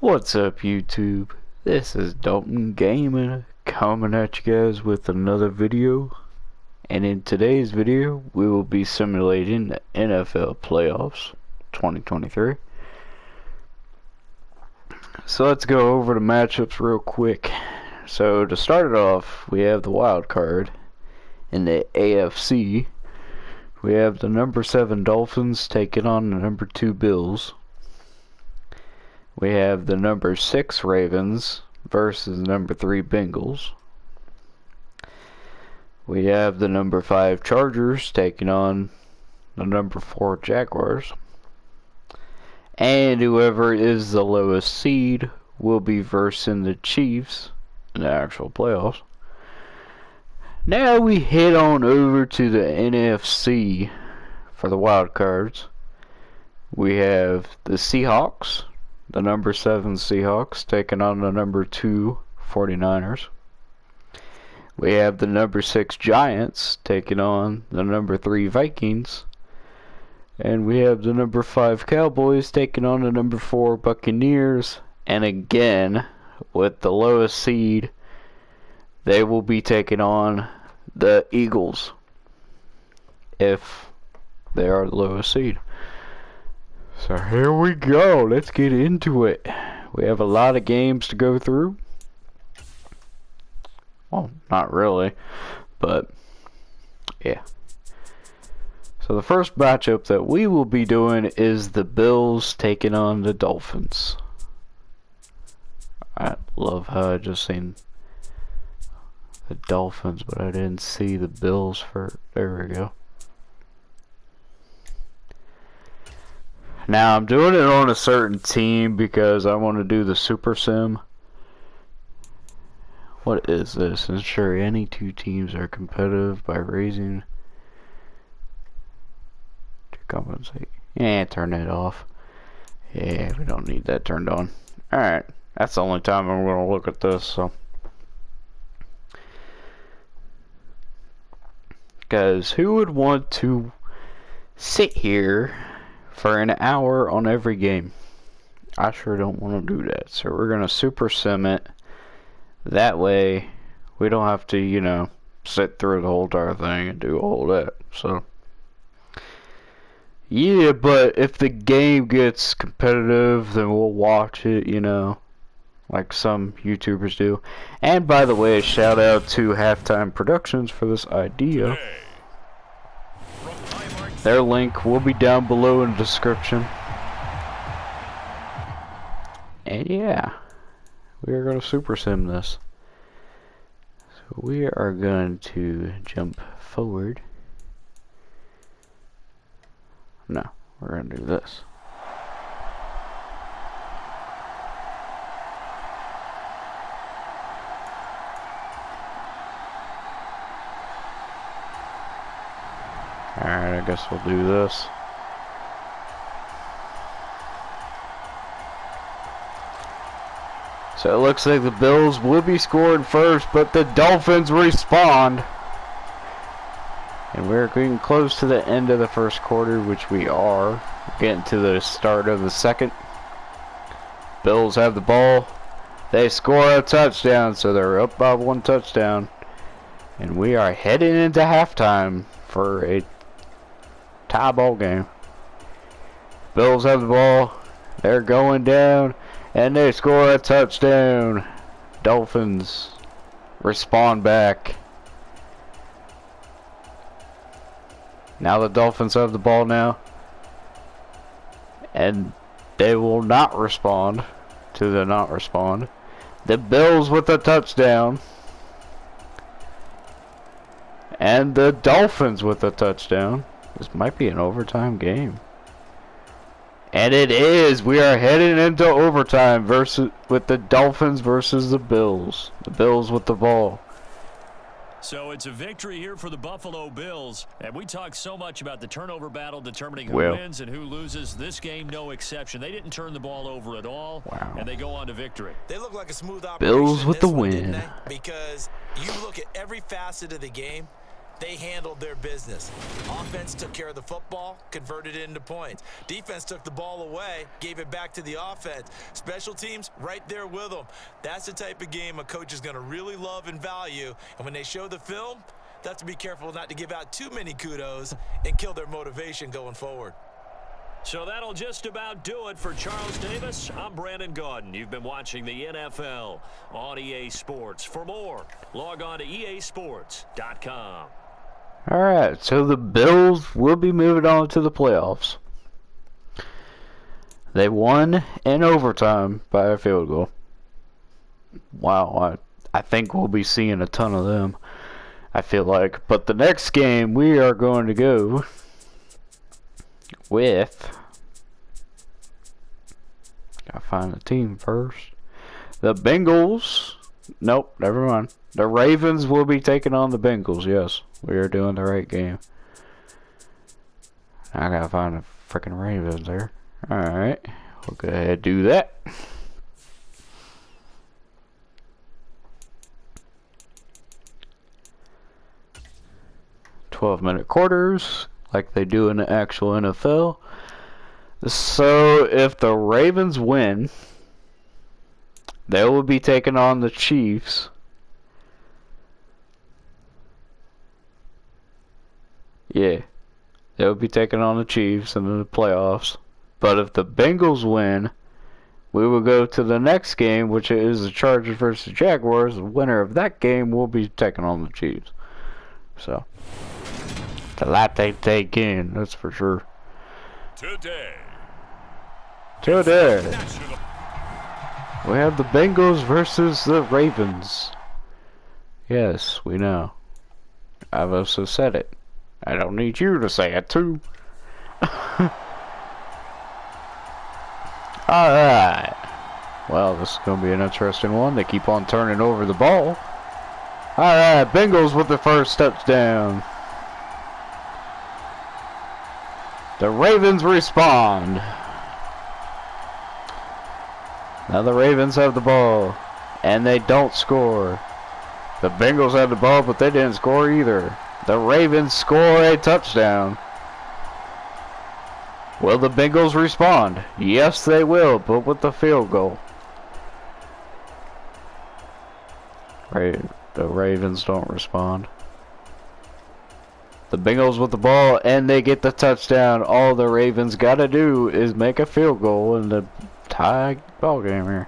What's up, YouTube? This is Dalton Gaming coming at you guys with another video. And in today's video, we will be simulating the NFL playoffs 2023. So let's go over the matchups real quick. So to start it off, we have the wild card in the AFC. We have the number 7 Dolphins taking on the number 2 Bills. We have the number 6 Ravens versus number 3 Bengals. We have the number 5 Chargers taking on the number 4 Jaguars. And whoever is the lowest seed will be versing the Chiefs in the actual playoffs. Now we head on over to the NFC for the wild cards. We have the Seahawks, the number 7 Seahawks, taking on the number 2 49ers. We have the number 6 Giants taking on the number 3 Vikings. And we have the number 5 Cowboys taking on the number 4 Buccaneers. And again, with the lowest seed, they will be taking on the Eagles if they are the lowest seed. So here we go. Let's get into it. We have a lot of games to go through. Well, not really, but yeah. So the first matchup that we will be doing is the Bills taking on the Dolphins. I love how I just seen the Dolphins, but I didn't see the Bills for. There we go. Now I'm doing it on a certain team because I want to do the Super Sim. What is this? Ensure any two teams are competitive by raising to compensate. Yeah, turn it off. Yeah, we don't need that turned on. Alright, that's the only time I'm going to look at this, so. Guys, who would want to sit here for an hour on every game? I sure don't want to do that. So we're going to Super Sim it. That way, we don't have to, you know, sit through the whole entire thing and do all that. So, yeah, but if the game gets competitive, then we'll watch it, you know, like some YouTubers do. And by the way, shout out to Halftime Productions for this idea. Their link will be down below in the description. And yeah, we are going to Super Sim this. So we are going to jump forward. No, we're going to do this. Alright, I guess we'll do this. So it looks like the Bills will be scoring first, but the Dolphins respond. And we're getting close to the end of the first quarter, which we are. Getting to the start of the second. Bills have the ball. They score a touchdown, so they're up by 1 touchdown. And we are heading into halftime for a tie ball game. Bills have the ball. They're going down. And they score a touchdown. Dolphins respond back. Now the Dolphins have the ball now. And they will not respond to the not respond. The Bills with a touchdown. And the Dolphins with a touchdown. This might be an overtime game. And it is. We are heading into overtime with the Dolphins versus the Bills. The Bills with the ball. So it's a victory here for the Buffalo Bills. And we talk so much about the turnover battle determining who wins and who loses. This game, no exception. They didn't turn the ball over at all. Wow. And they go on to victory. They look like a smooth operation. Bills with the win. Because you look at every facet of the game. They handled their business. Offense took care of the football, converted it into points. Defense took the ball away, gave it back to the offense. Special teams, right there with them. That's the type of game a coach is going to really love and value. And when they show the film, they have to be careful not to give out too many kudos and kill their motivation going forward. So that'll just about do it for Charles Davis. I'm Brandon Gaudin. You've been watching the NFL on EA Sports. For more, log on to easports.com. Alright, so the Bills will be moving on to the playoffs. They won in overtime by a field goal. Wow, I think we'll be seeing a ton of them, I feel like. But the next game, we are going to go with... Gotta find the team first. The Bengals. Nope, never mind. The Ravens will be taking on the Bengals. Yes, we are doing the right game. I gotta find the freaking Ravens there. Alright, we'll go ahead and do that. "12-minute quarters, like they do in the actual NFL. So, if the Ravens win, they will be taking on the Chiefs. Yeah, they will be taking on the Chiefs in the playoffs. But if the Bengals win, we will go to the next game, which is the Chargers versus Jaguars. The winner of that game will be taking on the Chiefs. So, it's a lot they take in, that's for sure. Today, we have the Bengals versus the Ravens. Yes, we know. I've also said it. I don't need you to say it too. Alright. Well, this is going to be an interesting one. They keep on turning over the ball. Alright, Bengals with the first touchdown. The Ravens respond. Now the Ravens have the ball, and they don't score. The Bengals have the ball, but they didn't score either. The Ravens score a touchdown. Will the Bengals respond? Yes, they will, but with the field goal. The Ravens don't respond. The Bengals with the ball, and they get the touchdown. All the Ravens got to do is make a field goal in the tie ball game here.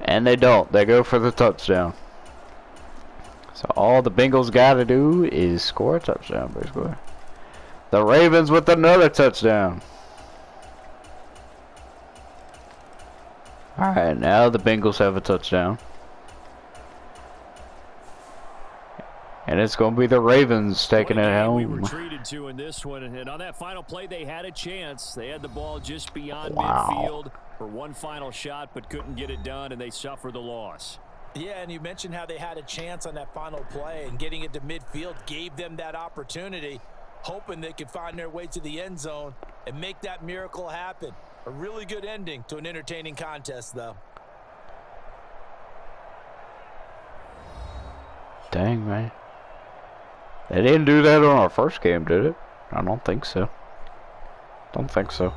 And they don't. They go for the touchdown. So all the Bengals got to do is score a touchdown, basically. The Ravens with another touchdown. Alright, now the Bengals have a touchdown. And it's going to be the Ravens taking it home. We were treated to in this one, and on that final play, they had a chance. They had the ball just beyond midfield for one final shot, but couldn't get it done, and they suffered the loss. Yeah, and you mentioned how they had a chance on that final play, and getting it to midfield gave them that opportunity, hoping they could find their way to the end zone and make that miracle happen. A really good ending to an entertaining contest, though. Dang, man. They didn't do that on our first game, did it? I don't think so. Don't think so.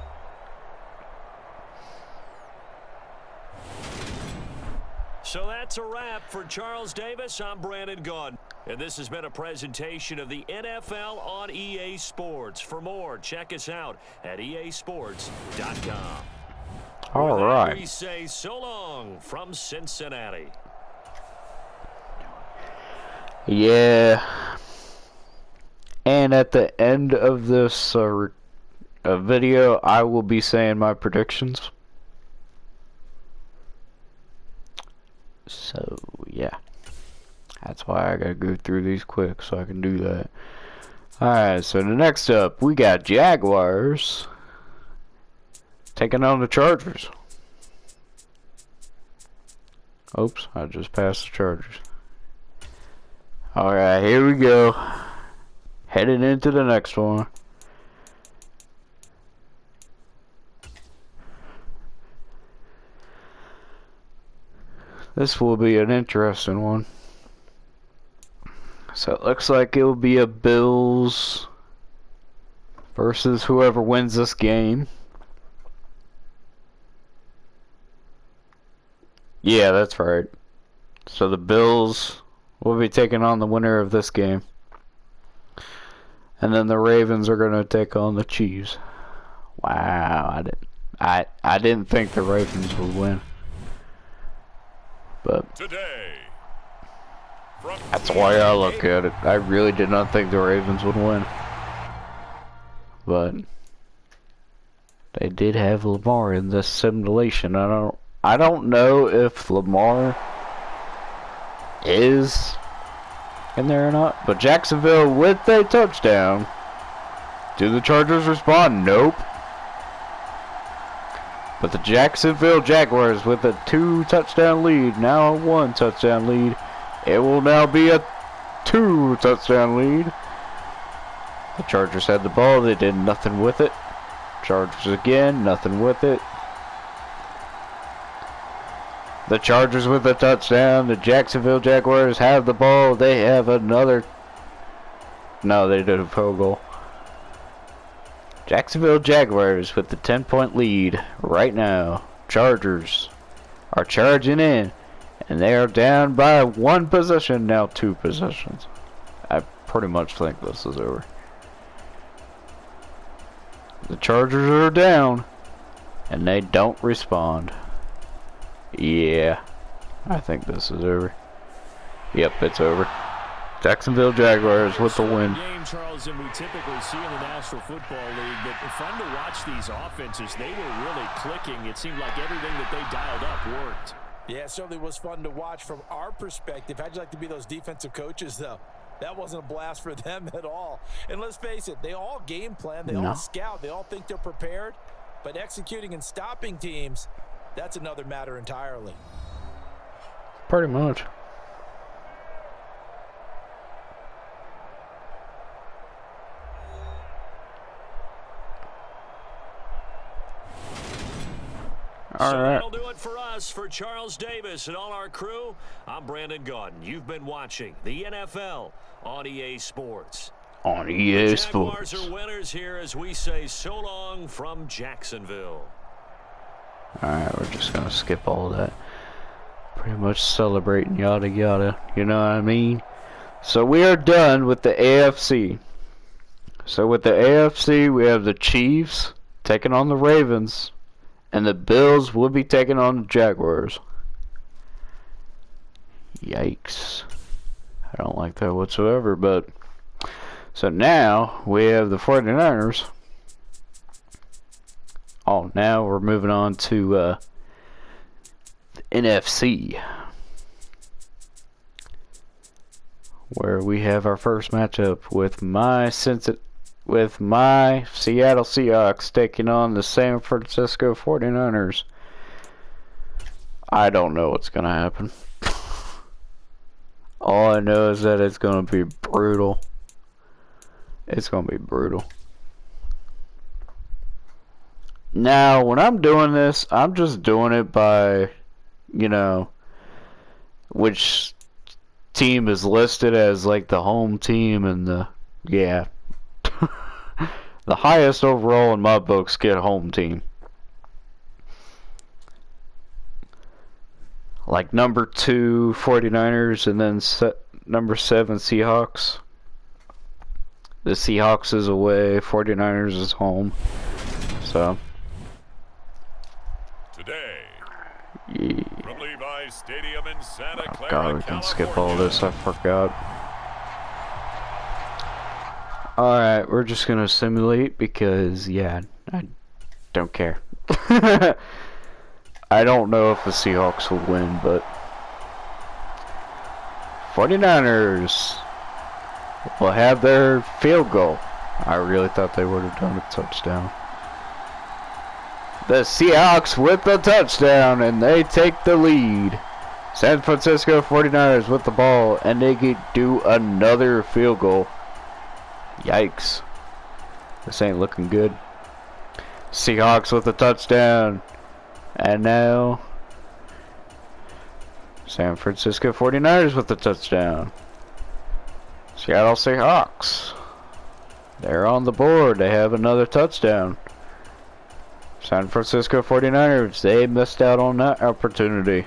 So that's a wrap for Charles Davis. I'm Brandon Gaudin. And this has been a presentation of the NFL on EA Sports. For more, check us out at easports.com. All right. We say so long from Cincinnati. Yeah. And at the end of this video, I will be saying my predictions. So, yeah. That's why I gotta go through these quick so I can do that. Alright, so the next up, we got Jaguars taking on the Chargers. Oops, I just passed the Chargers. Alright, here we go. Heading into the next one. This will be an interesting one. So it looks like it'll be a Bills versus whoever wins this game. Yeah, that's right. So the Bills will be taking on the winner of this game. And then the Ravens are going to take on the Chiefs. Wow, I didn't think the Ravens would win. But Today, that's why I look at it. I really did not think the Ravens would win. But they did have Lamar in this simulation. I don't know if Lamar is in there or not. But Jacksonville with a touchdown. Do the Chargers respond? Nope. But the Jacksonville Jaguars with a 2-touchdown lead, now a 1-touchdown lead. It will now be a 2-touchdown lead. The Chargers had the ball, they did nothing with it. Chargers again, nothing with it. The Chargers with a touchdown. The Jacksonville Jaguars have the ball. They have another. No, they did a field goal. Jacksonville Jaguars with the 10-point lead right now. Chargers are charging in, and they are down by 1 possession, now 2 possessions. I pretty much think this is over. The Chargers are down, and they don't respond. Yeah, I think this is over. Yep, it's over. Jacksonville Jaguars with the win. Game, Charles, and we typically see in the National Football League, but fun to watch these offenses. They were really clicking. It seemed like everything that they dialed up worked. Yeah, it certainly was fun to watch from our perspective. How'd you like to be those defensive coaches, though? That wasn't a blast for them at all. And let's face it, they all game plan, they all scout, they all think they're prepared. But executing and stopping teams, that's another matter entirely. Pretty much. So that'll do it for us. For Charles Davis and all our crew, I'm Brandon Gaudin. You've been watching the NFL on EA Sports. On EA Sports. Jaguars are winners here as we say so long from Jacksonville. Alright, we're just gonna skip all that. Pretty much celebrating yada yada. You know what I mean? So we are done with the AFC. So with the AFC, we have the Chiefs taking on the Ravens. And the Bills will be taking on the Jaguars. Yikes. I don't like that whatsoever, but... So now, we have the 49ers. Oh, now we're moving on to the NFC. Where we have our first matchup with my Seattle Seahawks taking on the San Francisco 49ers. I don't know what's going to happen. All I know is that it's going to be brutal. It's going to be brutal. Now, when I'm doing this, I'm just doing it by, you know, which team is listed as like the home team and the, yeah. The highest overall in my books get home team. Like number 2 49ers and then number 7 Seahawks. The Seahawks is away, 49ers is home. So Today, yeah. from Levi's Stadium in Santa Clara, God, we can skip all this, I forgot. Alright, we're just gonna simulate because, yeah, I don't care. I don't know if the Seahawks will win, but 49ers will have their field goal. I really thought they would have done a touchdown. The Seahawks with the touchdown, and they take the lead. San Francisco 49ers with the ball, and they do another field goal. Yikes. This ain't looking good. Seahawks with a touchdown. And now San Francisco 49ers with the touchdown. Seattle Seahawks. They're on the board. They have another touchdown. San Francisco 49ers, they missed out on that opportunity.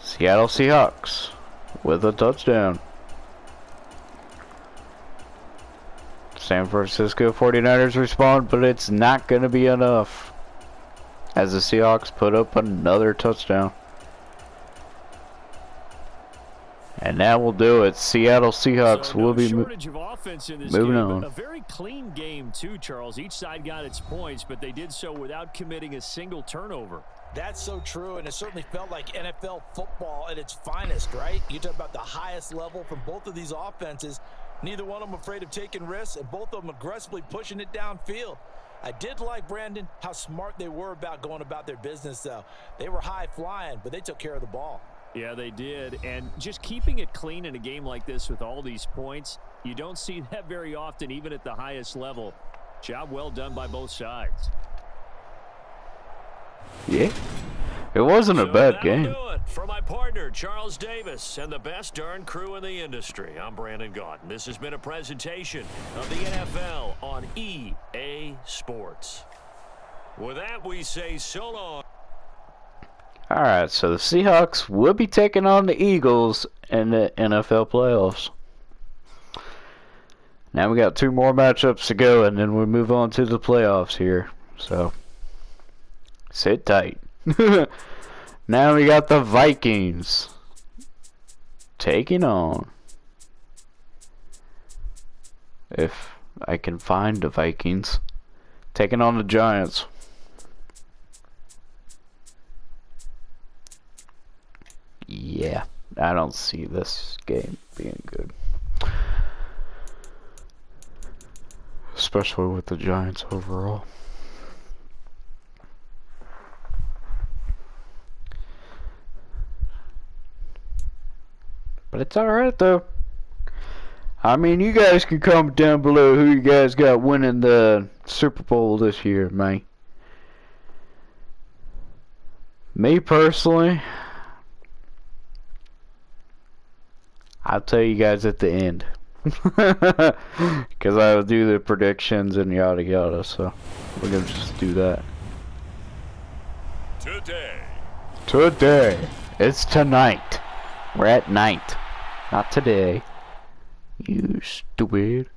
Seattle Seahawks with a touchdown. San Francisco 49ers respond, but it's not going to be enough, as the Seahawks put up another touchdown. And that will do it. Seattle Seahawks will be moving on. A very clean game too, Charles. Each side got its points, but they did so without committing a single turnover. That's so true, and it certainly felt like NFL football at its finest, right? You talk about the highest level from both of these offenses. Neither one of them afraid of taking risks, and both of them aggressively pushing it downfield. I did like, Brandon, how smart they were about going about their business, though. They were high flying, but they took care of the ball. Yeah, they did. And just keeping it clean in a game like this with all these points, you don't see that very often, even at the highest level. Job well done by both sides. Yeah, it wasn't a bad game. Do it for my partner, Charles Davis, and the best darn crew in the industry. I'm Brandon Gaudin. This has been a presentation of the NFL on EA Sports. With that, we say so long. Alright, so the Seahawks will be taking on the Eagles in the NFL playoffs. Now we got 2 more matchups to go, and then we move on to the playoffs here. So, sit tight. Now we got the Vikings taking on, if I can find the Vikings, taking on the Giants. Yeah, I don't see this game being good. Especially with the Giants overall. But it's alright though. I mean, you guys can comment down below who you guys got winning the Super Bowl this year, man. Me personally, I'll tell you guys at the end. Because I will do the predictions and yada yada, so we're going to just do that. Today. It's tonight. We're at night. Not today. You stupid.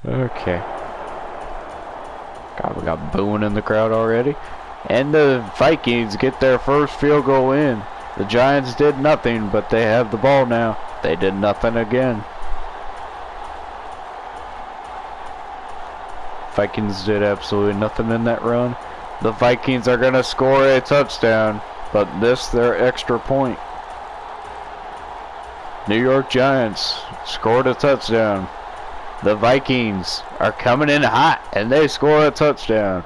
Okay. God, we got booing in the crowd already. And the Vikings get their first field goal in. The Giants did nothing, but they have the ball now. They did nothing again. Vikings did absolutely nothing in that run. The Vikings are going to score a touchdown, but this their extra point. New York Giants scored a touchdown. The Vikings are coming in hot, and they score a touchdown.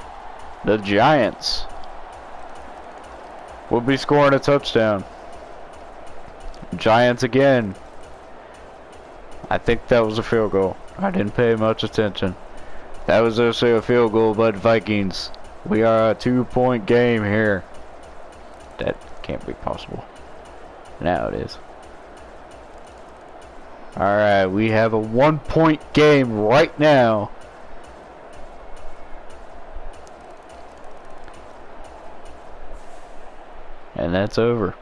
The Giants will be scoring a touchdown. Giants again. I think that was a field goal. I didn't pay much attention. That was also a field goal by the Vikings. We are a 2-point game here. That can't be possible. Now it is. Alright, we have a 1-point game right now. And that's over.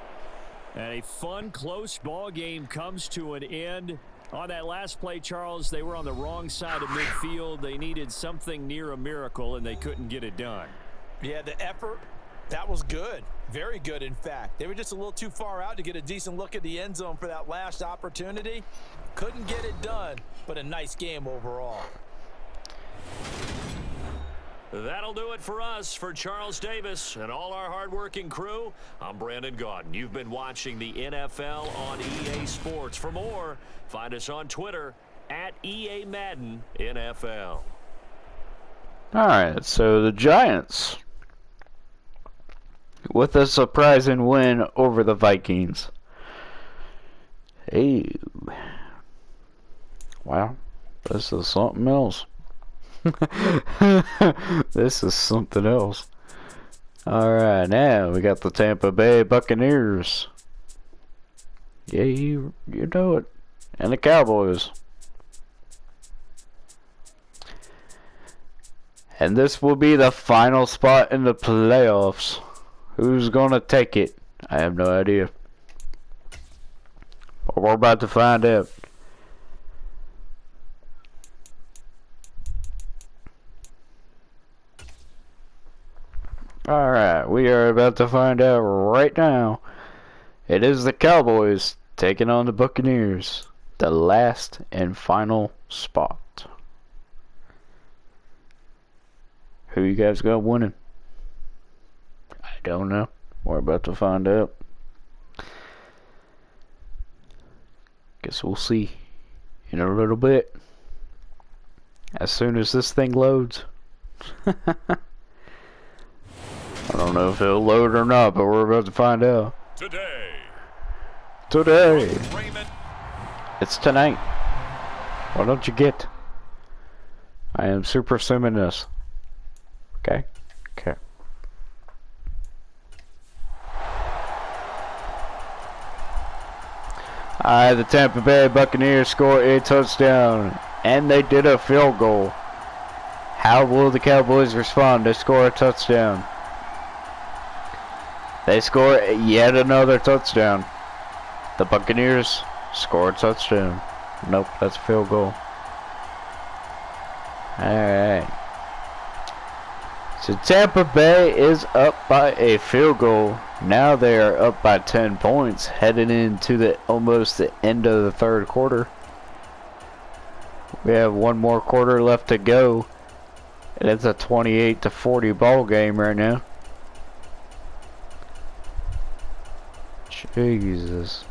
And a fun, close ball game comes to an end. On that last play, Charles, they were on the wrong side of midfield. They needed something near a miracle, and they couldn't get it done. Yeah, the effort, that was good. Very good, in fact. They were just a little too far out to get a decent look at the end zone for that last opportunity. Couldn't get it done, but a nice game overall. That'll do it for us. For Charles Davis and all our hardworking crew, I'm Brandon Gaudin. You've been watching the NFL on EA Sports. For more, find us on Twitter at EA Madden NFL. Alright, so the Giants with a surprising win over the Vikings. Hey. Wow, this is something else. This is something else. Alright, now we got the Tampa Bay Buccaneers. Yeah, you know it. And the Cowboys. And this will be the final spot in the playoffs. Who's gonna take it? I have no idea. But we're about to find out. Alright, we are about to find out right now. It is the Cowboys taking on the Buccaneers. The last and final spot. Who you guys got winning? I don't know. We're about to find out. Guess we'll see in a little bit. As soon as this thing loads. I don't know if it'll load or not, but we're about to find out. Today. It's tonight. Why don't you get? I am super simming this. Okay. Okay. The Tampa Bay Buccaneers score a touchdown, and they did a field goal. How will the Cowboys respond? They score a touchdown. They score yet another touchdown. The Buccaneers score a touchdown. Nope, that's a field goal. Alright. So Tampa Bay is up by a field goal. Now they are up by 10 points, heading into almost the end of the third quarter. We have one more quarter left to go, and it's a 28-40 ball game right now. Jesus,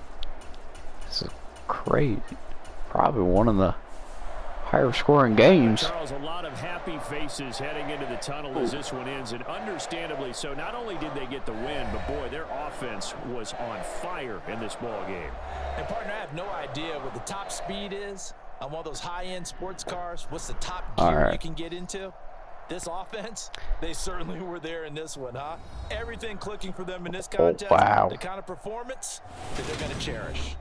this is crazy. Probably one of the higher scoring games. Charles, a lot of happy faces heading into the tunnel as this one ends, and understandably so. Not only did they get the win, but boy, their offense was on fire in this ball game. And partner, I have no idea what the top speed is on one of those high-end sports cars. What's the top gear you can get into? This offense, they certainly were there in this one, huh? Everything clicking for them in this contest. Wow. The kind of performance that they're going to cherish.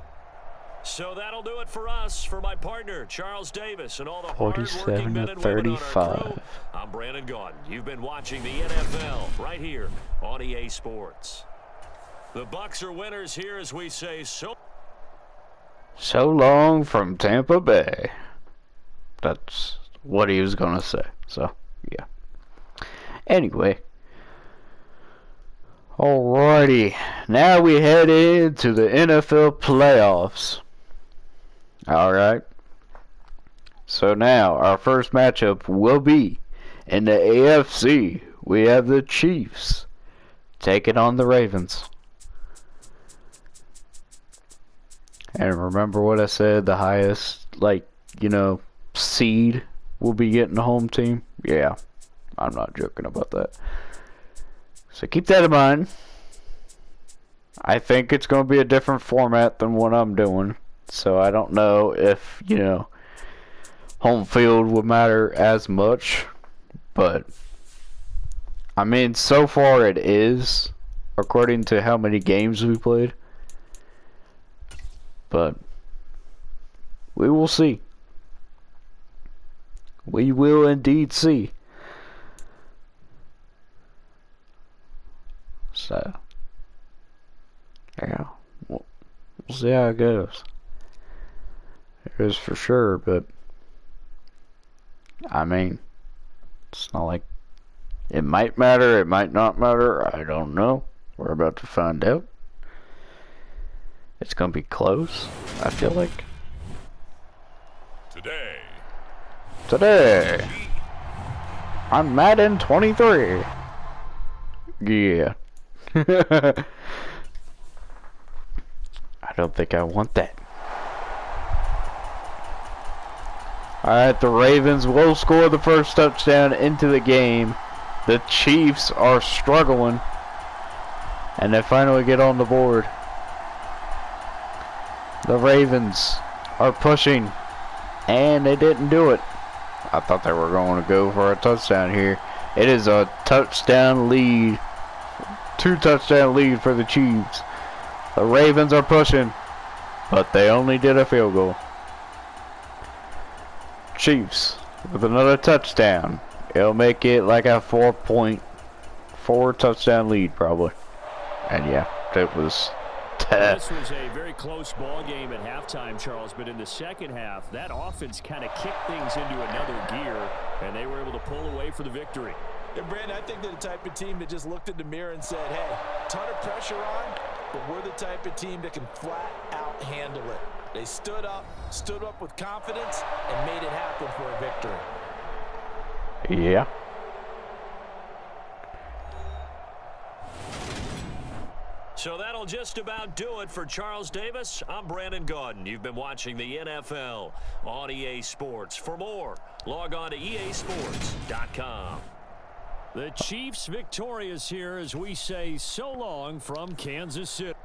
So that'll do it for us. For my partner, Charles Davis, and all the hard-working men and women on our 47-35. crew, I'm Brandon Gaudin. You've been watching the NFL right here on EA Sports. The Bucs are winners here as we say so long from Tampa Bay. That's what he was gonna say. So, yeah. Anyway. Alrighty. Now we head into the NFL playoffs. Alright. So now, our first matchup will be in the AFC. We have the Chiefs taking on the Ravens. And remember what I said, the highest, seed will be getting the home team? Yeah, I'm not joking about that. So keep that in mind. I think it's going to be a different format than what I'm doing. So I don't know if, home field would matter as much. But, I mean, so far it is, according to how many games we played. But, we will see. We will indeed see. So, yeah, we'll see how it goes. It is for sure, but I mean, it's not like it might matter, it might not matter. I don't know. We're about to find out. It's gonna be close, I feel like. Today, on Madden 23. Yeah. I don't think I want that. Alright, the Ravens will score the first touchdown into the game. The Chiefs are struggling. And they finally get on the board. The Ravens are pushing. And they didn't do it. I thought they were going to go for a touchdown here. It is a touchdown lead 2-touchdown lead for the Chiefs. The Ravens are pushing, but they only did a field goal. Chiefs with another touchdown. It'll make it like a 4 touchdown lead probably. And yeah, it was. This was a very close ball game at halftime, Charles, but in the second half, that offense kind of kicked things into another gear, and they were able to pull away for the victory. And Brandon, I think they're the type of team that just looked in the mirror and said, hey, ton of pressure on, but we're the type of team that can flat out handle it. They stood up with confidence, and made it happen for a victory. Yeah. So that'll just about do it for Charles Davis. I'm Brandon Gaudin. You've been watching the NFL on EA Sports. For more, log on to easports.com. The Chiefs victorious here as we say so long from Kansas City.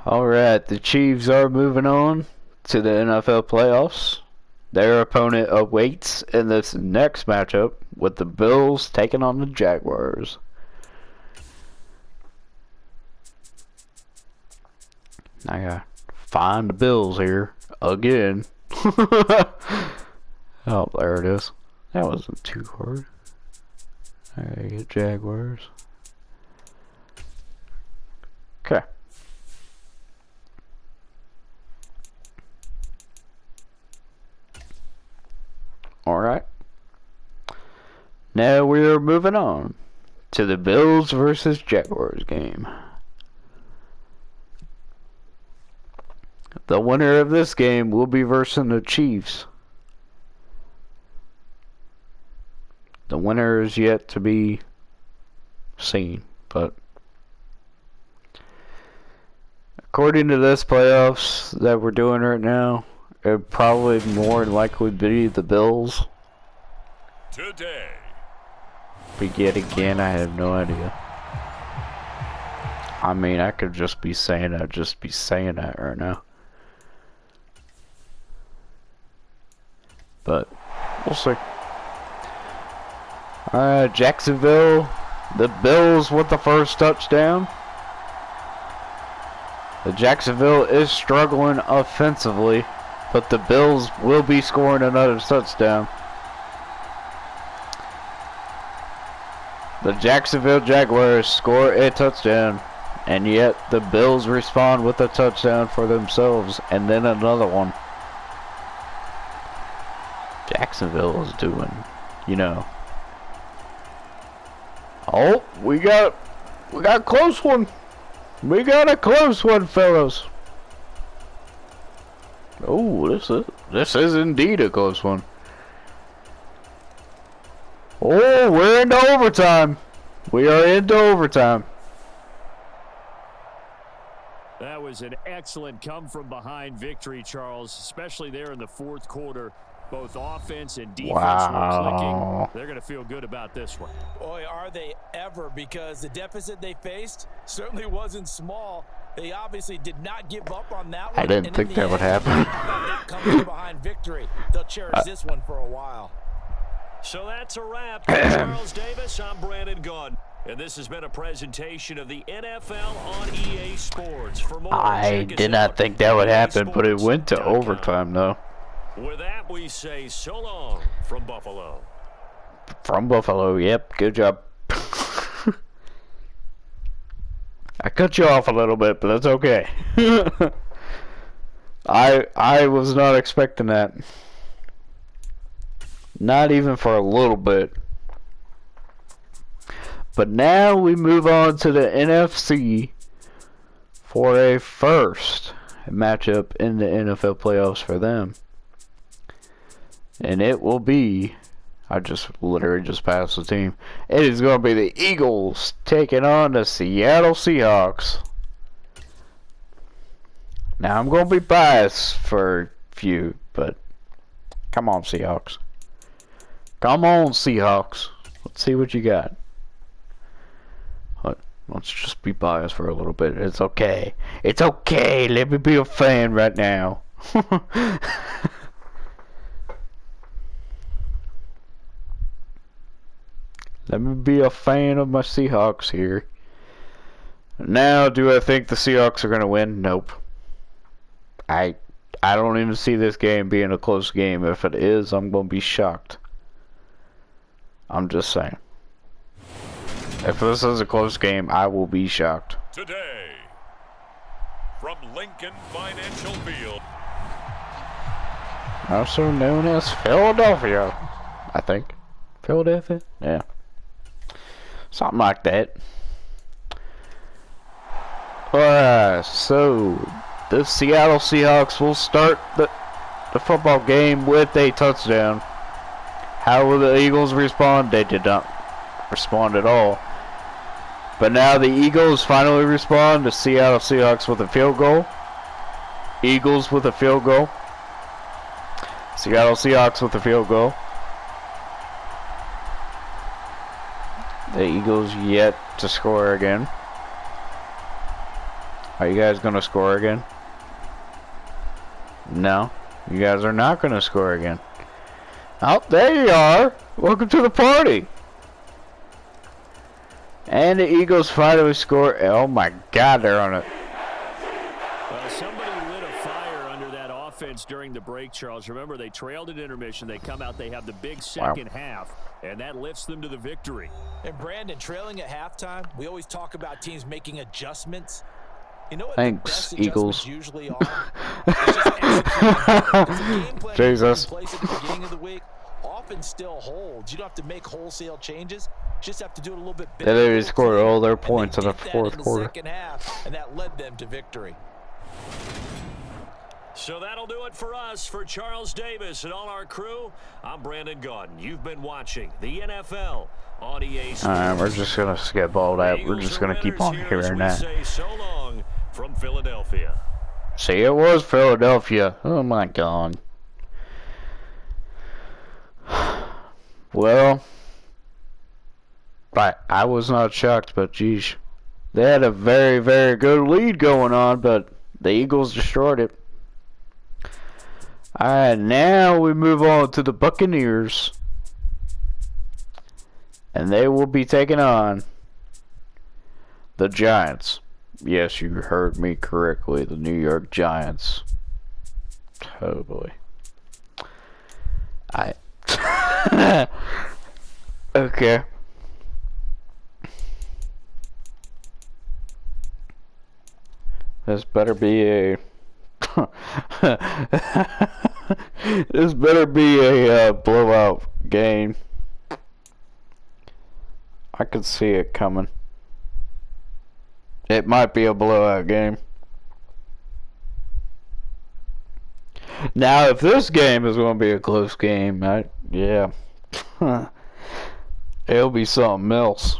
Alright, the Chiefs are moving on to the NFL playoffs. Their opponent awaits in this next matchup with the Bills taking on the Jaguars. I gotta find the Bills here again. Oh, there it is. That wasn't too hard. Alright, get Jaguars. Okay. Alright. Now we're moving on to the Bills versus Jaguars game. The winner of this game will be versus the Chiefs. The winner is yet to be seen, but according to this playoffs that we're doing right now, it probably more than likely be the Bills. Today. But yet again, I have no idea. I mean, I could just be saying that right now. But we'll see. Alright, Jacksonville. The Bills with the first touchdown. The Jacksonville is struggling offensively, but the Bills will be scoring another touchdown. The Jacksonville Jaguars score a touchdown, and yet the Bills respond with a touchdown for themselves, and then another one. Jacksonville is doing, you know. Oh, we got a close one. We got a close one, fellas. Oh, this is indeed a close one. Oh, we're into overtime. We are into overtime. That was an excellent come-from-behind victory, Charles, especially there in the fourth quarter. Both offense and defense were clicking. They're going to feel good about this one. Boy, are they ever, because the deficit they faced certainly wasn't small. They obviously did not give up on that one. I didn't think that would happen. That comes behind victory. They'll cherish this one for a while. So that's a wrap. For Charles Davis, I'm Brandon Gaudin. And this has been a presentation of the NFL on EA Sports. For more, I did not think that would happen, but it went to overtime, though. With that, we say so long from Buffalo. From Buffalo, yep. Good job. I cut you off a little bit, but that's okay. I was not expecting that. Not even for a little bit. But now we move on to the NFC for a first matchup in the NFL playoffs for them. And it will be, I just literally just passed the team. It is going to be the Eagles taking on the Seattle Seahawks. Now I'm going to be biased for a few, but come on Seahawks. Come on Seahawks. Let's see what you got. Let's just be biased for a little bit. It's okay. It's okay. Let me be a fan right now. Let me be a fan of my Seahawks here. Now, do I think the Seahawks are going to win? Nope. I don't even see this game being a close game. If it is, I'm going to be shocked. I'm just saying. If this is a close game, I will be shocked. Today, from Lincoln Financial Field, also known as Philadelphia, I think. Philadelphia? Yeah. Something like that. Alright, so the Seattle Seahawks will start the football game with a touchdown. How will the Eagles respond? They did not respond at all. But now the Eagles finally respond. The Seattle Seahawks with a field goal. Eagles with a field goal. Seattle Seahawks with a field goal. The Eagles yet to score again. Are you guys going to score again? No. You guys are not going to score again. Oh, there you are. Welcome to the party. And the Eagles finally score. Oh my God, they're on it. Well, somebody lit a fire under that offense during the break, Charles. Remember, they trailed at intermission. They come out, they have the big second half, and that lifts them to the victory. And Brandon, trailing at halftime, we always talk about teams making adjustments. You know what Thanks, the best Eagles. adjustments usually are? It's just executing. There's a game plan Jesus. in place at the beginning of the week often still holds. You don't have to make wholesale changes. You just have to do it a little bit better. They literally scored all their points in the did that fourth in the quarter. second half, and that led them to victory. So that'll do it for us. For Charles Davis and all our crew, I'm Brandon Gaudin. You've been watching the NFL on EA Sports. Alright, we're just going to skip all that. We're just going to keep on hearing that. Say so long from Philadelphia. See, it was Philadelphia. Oh my God. Well, I was not shocked, but geez. They had a very, very good lead going on, but the Eagles destroyed it. Alright, now we move on to the Buccaneers. And they will be taking on the Giants. Yes, you heard me correctly. The New York Giants. Oh boy. Okay. This better be a this better be a blowout game. I could see it coming. It might be a blowout game. Now, if this game is going to be a close game, yeah. It'll be something else.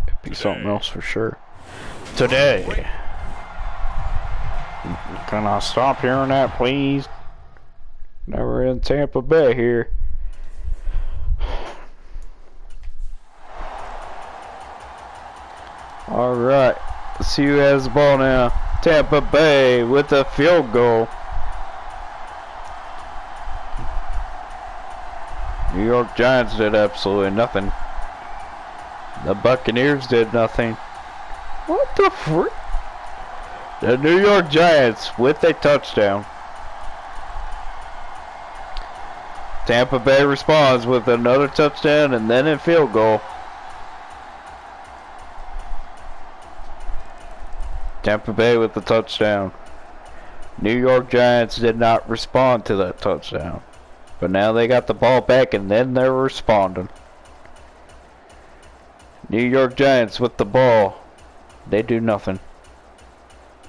It'll be something else for sure. Today. Can I stop hearing that, please? Never in Tampa Bay here. Alright. Let's see who has the ball now. Tampa Bay with a field goal. New York Giants did absolutely nothing. The Buccaneers did nothing. What the frick? The New York Giants with a touchdown. Tampa Bay responds with another touchdown and then a field goal. Tampa Bay with the touchdown. New York Giants did not respond to that touchdown. But now they got the ball back and then they're responding. New York Giants with the ball. They do nothing.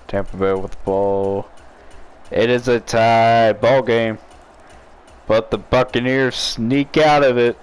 Tampa Bay with the ball. It is a tie ball game. But the Buccaneers sneak out of it.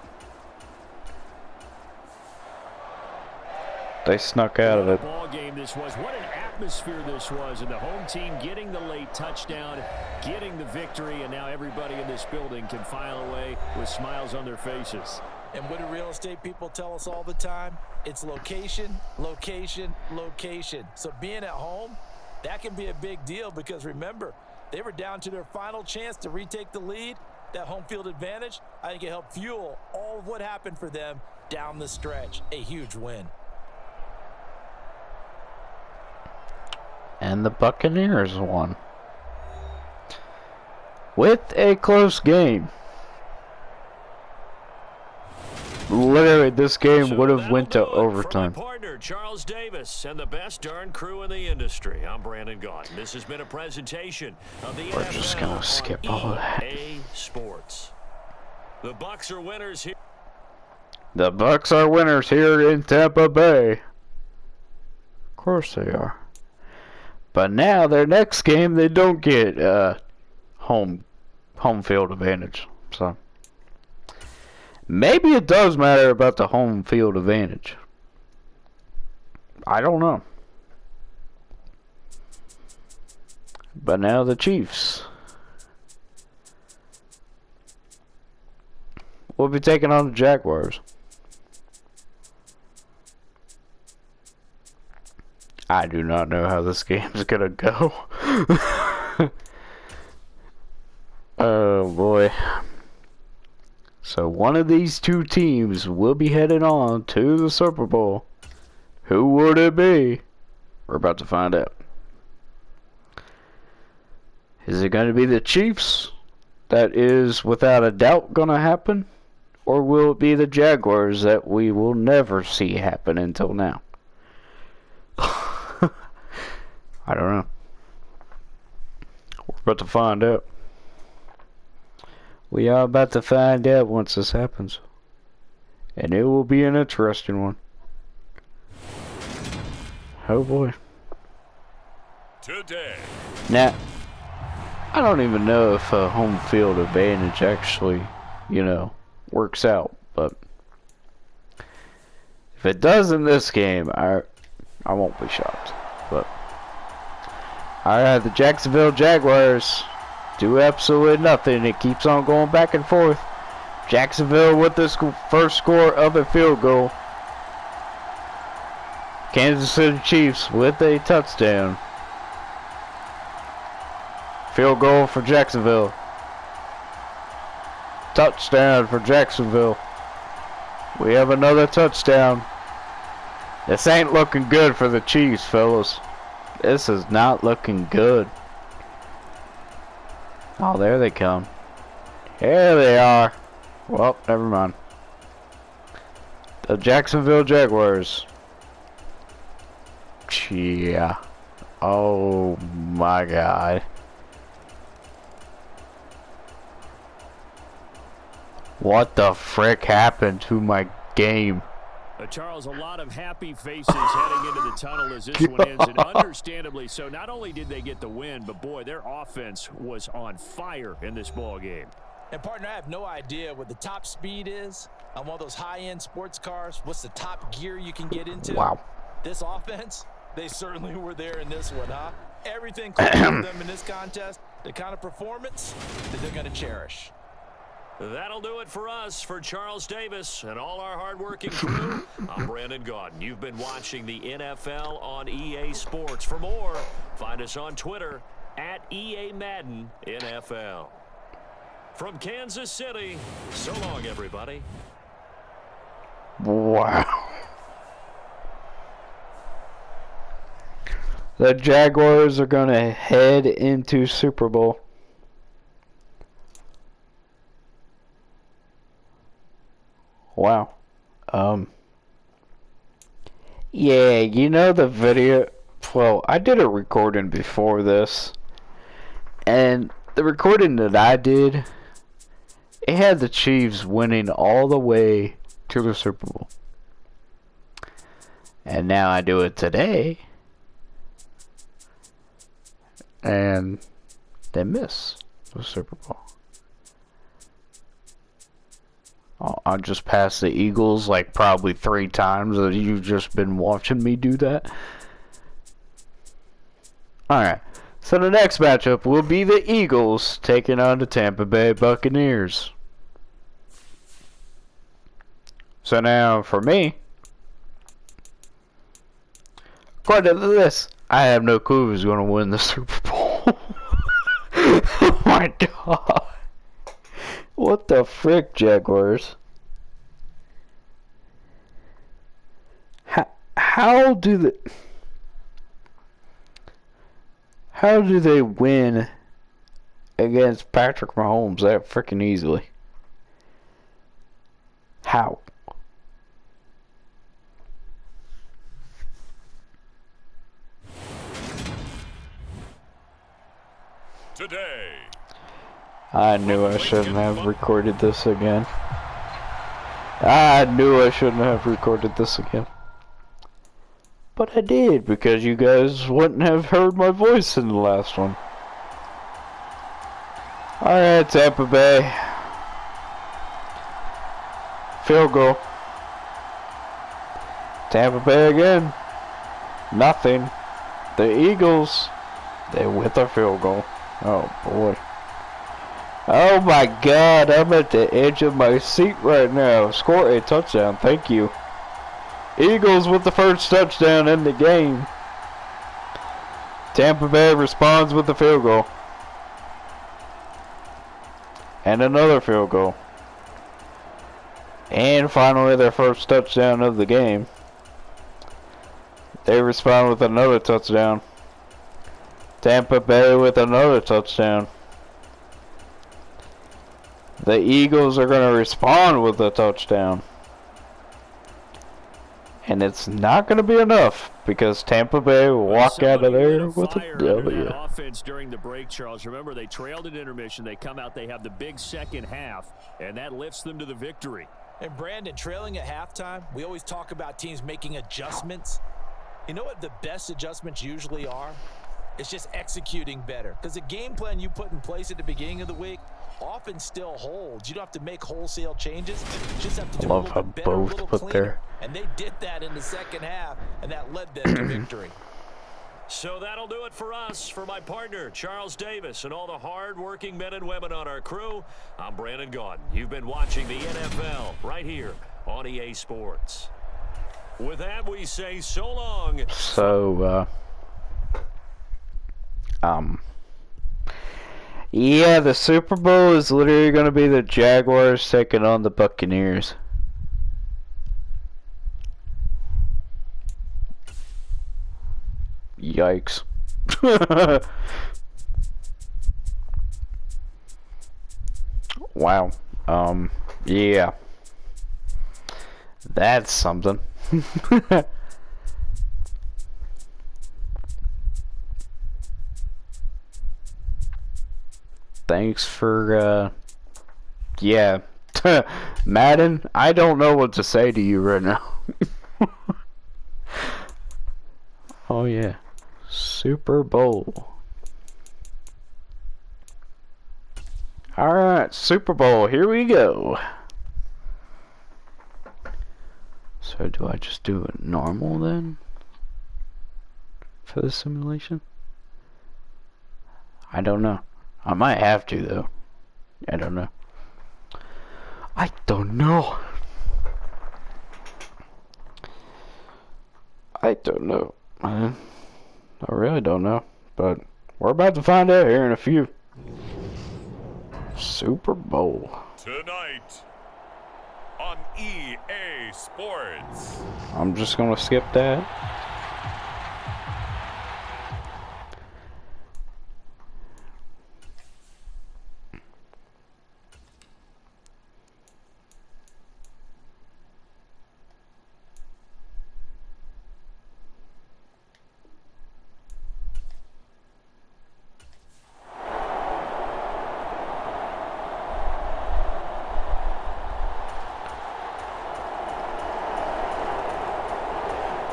They snuck out of it. Ball game this was. What an atmosphere this was. And the home team getting the late touchdown, getting the victory, and now everybody in this building can file away with smiles on their faces. And what do real estate people tell us all the time? It's location, location, location. So being at home, that can be a big deal because remember, they were down to their final chance to retake the lead. That home field advantage, I think it helped fuel all of what happened for them down the stretch. A huge win. And the Buccaneers won. With a close game. Literally, this game would have went to overtime. For my partner, Charles Davis, and the best darn crew in the industry. I'm Brandon Gaudin. This has been a presentation of the We're just gonna skip all of that. EA Sports. The Bucs are winners here. The Bucs are winners here in Tampa Bay. Of course they are. But now their next game, they don't get home field advantage. So maybe it does matter about the home field advantage. I don't know. But now the Chiefs will be taking on the Jaguars. I do not know how this game is gonna go. Oh boy. So one of these two teams will be heading on to the Super Bowl. Who would it be? We're about to find out. Is it going to be the Chiefs? That is without a doubt going to happen? Or will it be the Jaguars that we will never see happen until now? I don't know. We're about to find out. We are about to find out once this happens. And it will be an interesting one. Oh boy. Today. Now, I don't even know if a home field advantage actually, works out. But if it does in this game, I won't be shocked. But alright, the Jacksonville Jaguars do absolutely nothing. It keeps on going back and forth. Jacksonville with the first score of a field goal. Kansas City Chiefs with a touchdown. Field goal for Jacksonville. Touchdown for Jacksonville. We have another touchdown. This ain't looking good for the Chiefs, fellas. This is not looking good. Oh, there they come. Here they are. Well, never mind. The Jacksonville Jaguars. Yeah. Oh my God. What the frick happened to my game? Charles, a lot of happy faces heading into the tunnel as this one ends, and understandably so. Not only did they get the win, but boy, their offense was on fire in this ball game. And partner, I have no idea what the top speed is on one of those high-end sports cars. What's the top gear you can get into? Wow. This offense, they certainly were there in this one, huh? Everything close to them in this contest, the kind of performance that they're going to cherish. That'll do it for us. For Charles Davis and all our hardworking crew, I'm Brandon Gaudin. You've been watching the NFL on EA Sports. For more, find us on Twitter at EA Madden NFL. From Kansas City, so long, everybody. Wow. The Jaguars are going to head into Super Bowl. Wow. Yeah, the video, well, I did a recording before this, and the recording that I did, it had the Chiefs winning all the way to the Super Bowl. And now I do it today, and they miss the Super Bowl. I just passed the Eagles like probably 3 times. You've just been watching me do that. Alright, so the next matchup will be the Eagles taking on the Tampa Bay Buccaneers. So now for me, according to this, I have no clue who's going to win the Super Bowl. Oh my God. What the frick, Jaguars? How do they win against Patrick Mahomes that freaking easily? How? Today, I knew I shouldn't have recorded this again. I knew I shouldn't have recorded this again. But I did, because you guys wouldn't have heard my voice in the last one. Alright, Tampa Bay. Field goal. Tampa Bay again. Nothing. The Eagles, they with a field goal. Oh boy. Oh my God, I'm at the edge of my seat right now. Score a touchdown, thank you. Eagles with the first touchdown in the game. Tampa Bay responds with the field goal. And another field goal. And finally their first touchdown of the game. They respond with another touchdown. Tampa Bay with another touchdown. The Eagles are going to respond with a touchdown. And it's not going to be enough because Tampa Bay will walk out of there with a W. Offense during the break, Charles. Remember, they trailed at intermission. They come out, they have the big second half, and that lifts them to the victory. And Brandon, trailing at halftime, we always talk about teams making adjustments. You know what the best adjustments usually are? It's just executing better. Because the game plan you put in place at the beginning of the week often still holds. You don't have to make wholesale changes. You just have to do a little bit better, a little cleaner. And they did that in the second half, and that led them to victory. So that'll do it for us. For my partner, Charles Davis, and all the hard-working men and women on our crew, I'm Brandon Gaudin. You've been watching the NFL right here on EA Sports. With that, we say so long. So, yeah, the Super Bowl is literally going to be the Jaguars taking on the Buccaneers. Yikes. Wow. Yeah. That's something. Thanks for, yeah. Madden, I don't know what to say to you right now. Oh, yeah. Super Bowl. Alright, Super Bowl, here we go. So do I just do it normal then? For the simulation? I don't know. I might have to though. I don't know. I don't know. I don't know. I really don't know. But we're about to find out here in a few. Super Bowl. Tonight on EA Sports. I'm just gonna skip that.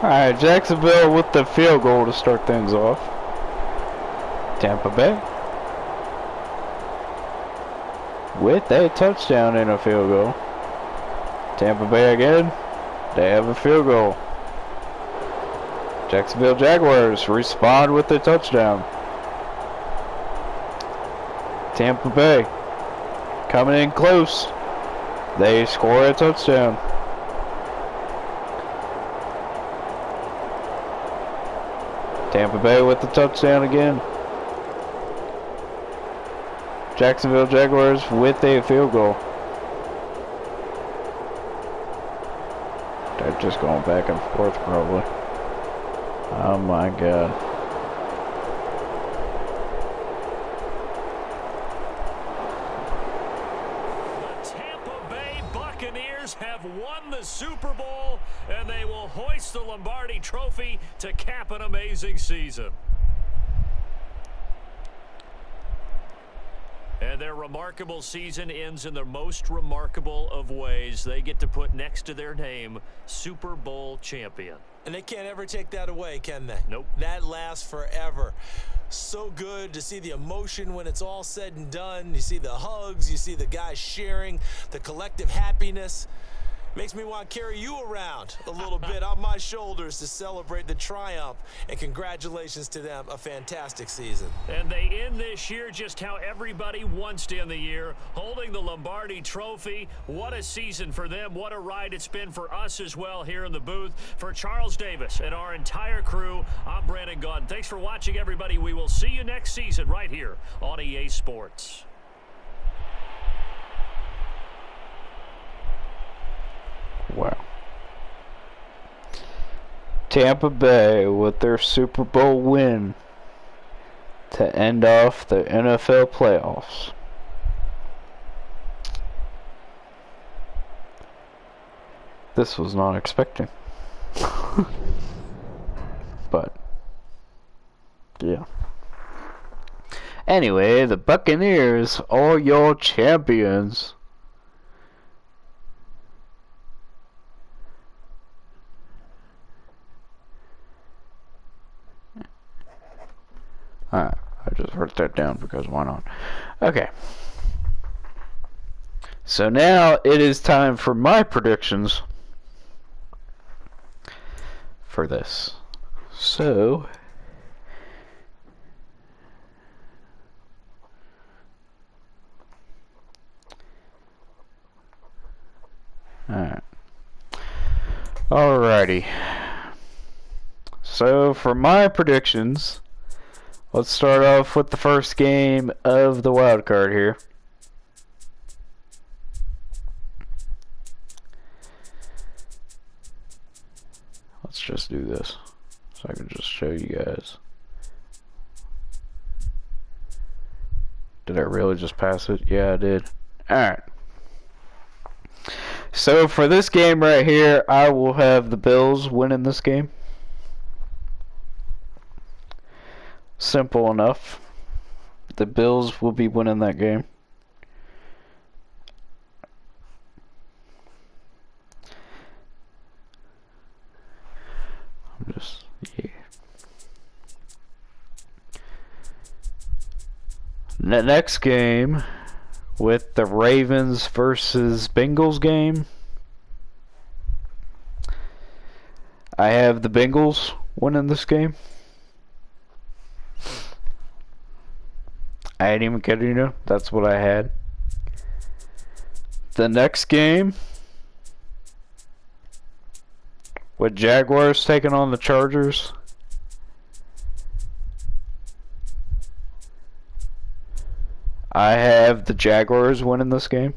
Alright, Jacksonville with the field goal to start things off. Tampa Bay with a touchdown and a field goal. Tampa Bay again. They have a field goal. Jacksonville Jaguars respond with a touchdown. Tampa Bay coming in close. They score a touchdown. Tampa Bay with the touchdown again. Jacksonville Jaguars with a field goal. Just going back and forth, probably. Oh my god. The Tampa Bay Buccaneers have won the Super Bowl, and they will hoist the Lombardi Trophy to cap an amazing season. And their remarkable season ends in the most remarkable of ways. They get to put next to their name, Super Bowl champion. And they can't ever take that away, can they? Nope. That lasts forever. So good to see the emotion when it's all said and done. You see the hugs, you see the guys sharing, the collective happiness. Makes me want to carry you around a little bit on my shoulders to celebrate the triumph. And congratulations to them, a fantastic season. And they end this year just how everybody wants to end the year, holding the Lombardi Trophy. What a season for them. What a ride it's been for us as well here in the booth. For Charles Davis and our entire crew, I'm Brandon Gunn. Thanks for watching, everybody. We will see you next season right here on EA Sports. Wow. Tampa Bay with their Super Bowl win to end off the NFL playoffs. This was not expecting. But yeah. Anyway, the Buccaneers are your champions. Alright, I just wrote that down because why not? Okay. So now it is time for my predictions for this. So alright. Alrighty. So for my predictions, let's start off with the first game of the wild card here. Let's just do this so I can just show you guys. Did I really just pass it? Yeah, I did. Alright. So for this game right here, I will have the Bills winning this game. Simple enough. The Bills will be winning that game. I'm just, yeah. The next game with the Ravens versus Bengals game, I have the Bengals winning this game. I ain't even kidding you. That's what I had. The next game with Jaguars taking on the Chargers, I have the Jaguars winning this game.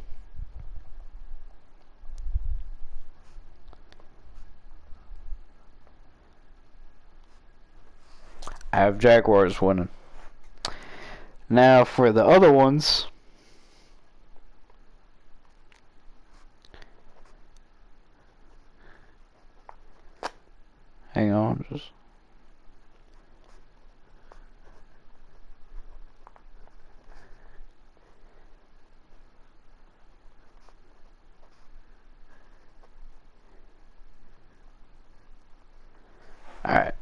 I have Jaguars winning. Now for the other ones, hang on, just alright.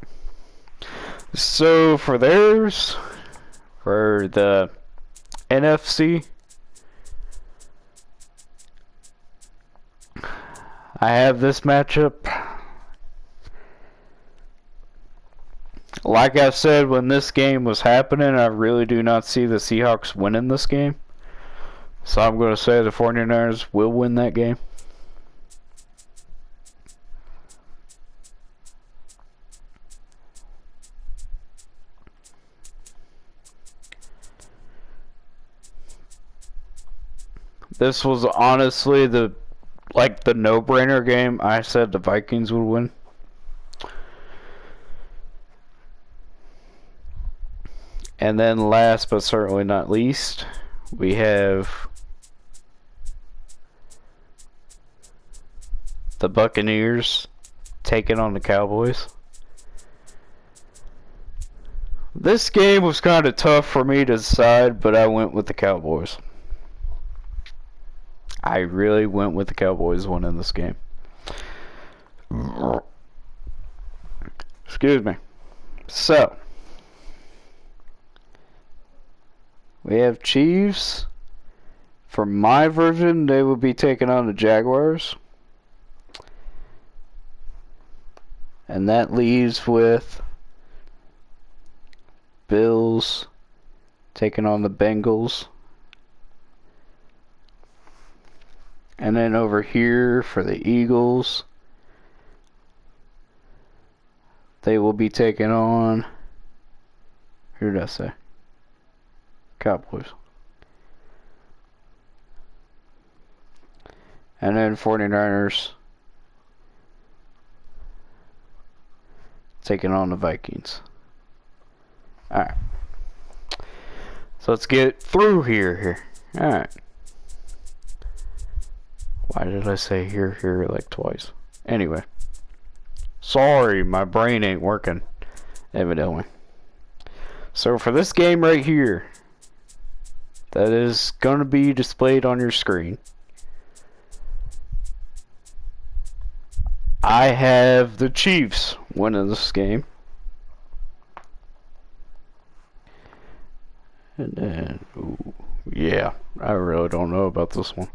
So for theirs, for the NFC, I have this matchup. Like I said when this game was happening, I really do not see the Seahawks winning this game. So I'm going to say the 49ers will win that game. This was honestly the like the no-brainer game, I said the Vikings would win. And then last but certainly not least, we have the Buccaneers taking on the Cowboys. This game was kind of tough for me to decide, but I went with the Cowboys. I really went with the Cowboys winning this game. Excuse me. So, we have Chiefs. For my version, they will be taking on the Jaguars. And that leaves with Bills taking on the Bengals. And then over here for the Eagles, they will be taking on, who did I say? Cowboys. And then 49ers taking on the Vikings. Alright. So let's get through here. Alright. Why did I say here like twice? Anyway. Sorry, my brain ain't working. Evidently. So for this game right here, that is going to be displayed on your screen, I have the Chiefs winning this game. And then, ooh, yeah, I really don't know about this one.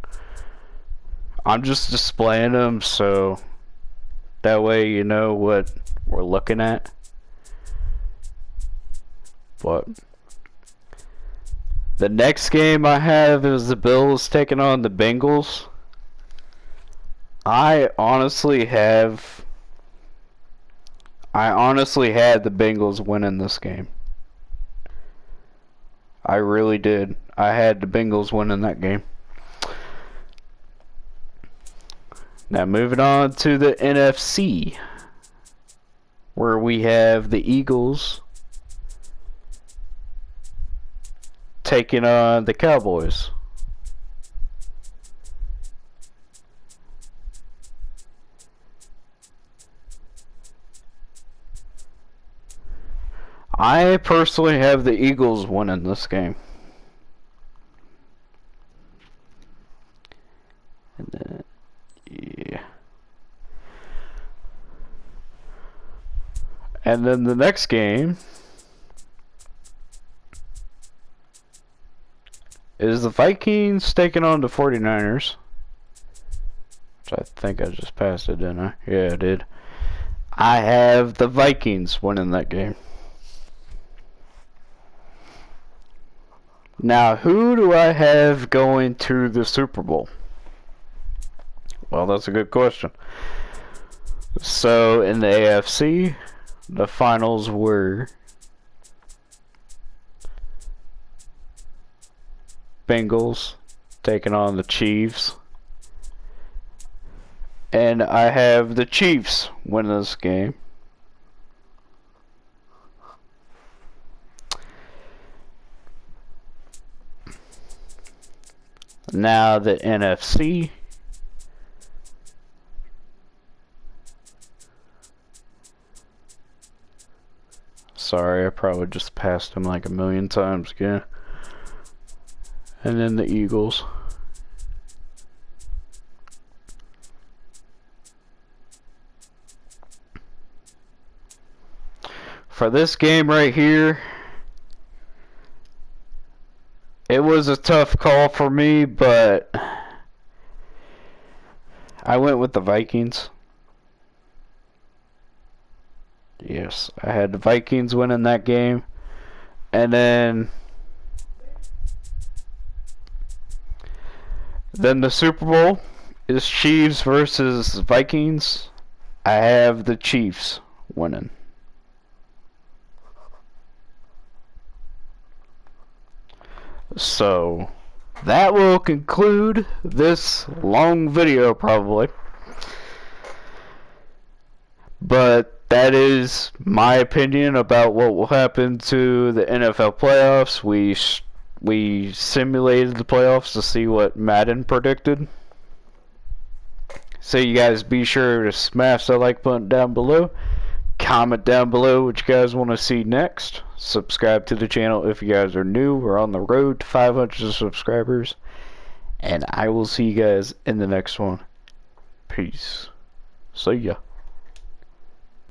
I'm just displaying them so that way you know what we're looking at. But the next game I have is the Bills taking on the Bengals. I honestly had the Bengals winning this game. I really did. I had the Bengals winning that game. Now moving on to the NFC, where we have the Eagles taking on the Cowboys. I personally have the Eagles winning this game. And then, yeah. And then the next game is the Vikings taking on the 49ers. Which I think I just passed it, didn't I? Yeah, I did. I have the Vikings winning that game. Now, who do I have going to the Super Bowl? Well, that's a good question. So, in the AFC, the finals were Bengals taking on the Chiefs. And I have the Chiefs winning this game. Now the NFC. Sorry, I probably just passed him like a million times again. And then the Eagles. For this game right here, it was a tough call for me, but I went with the Vikings. Yes, I had the Vikings winning that game. And then the Super Bowl is Chiefs versus Vikings. I have the Chiefs winning. So, that will conclude this long video probably. But that is my opinion about what will happen to the NFL playoffs. We simulated the playoffs to see what Madden predicted. So you guys be sure to smash that like button down below. Comment down below what you guys want to see next. Subscribe to the channel if you guys are new. We're on the road to 500 subscribers. And I will see you guys in the next one. Peace. See ya.